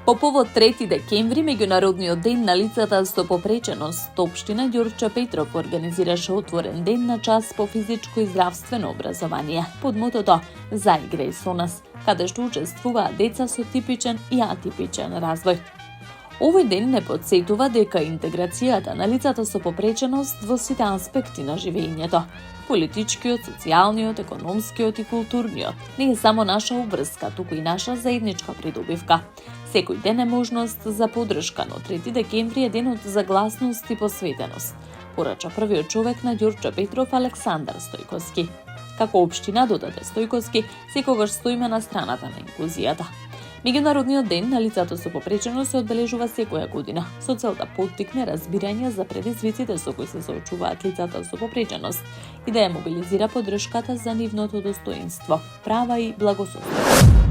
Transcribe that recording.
По повод 3 декември, меѓународниот ден на лицата со попреченост, општина Ѓурче Петров организираше отворен ден на час по физичко и здравствено образование под мотото "Заиграј со нас", каде што учествуваат деца со типичен и атипичен развој. Овој ден не подсетува дека интеграцијата на лицата со попреченост во сите аспекти на живењето, политичкиот, социјалниот, економскиот и културниот, не е само наша обврска, туку и наша заедничка придобивка. Секој ден е можност за поддршка, но 3 декември е денот за гласност и посветеност, порача првиот човек на Ѓурче Петров Александар Стојковски. Како општина додаде Стојковски, секогаш стоиме на страната на инклузијата. Меѓународниот ден на лицата со попреченост се одбележува секоја година, со цел да поттикне разбирање за предизвиците со кои се соочуваат лицата со попреченост и да ја мобилизира поддршката за нивното достоинство, права и благосостојство.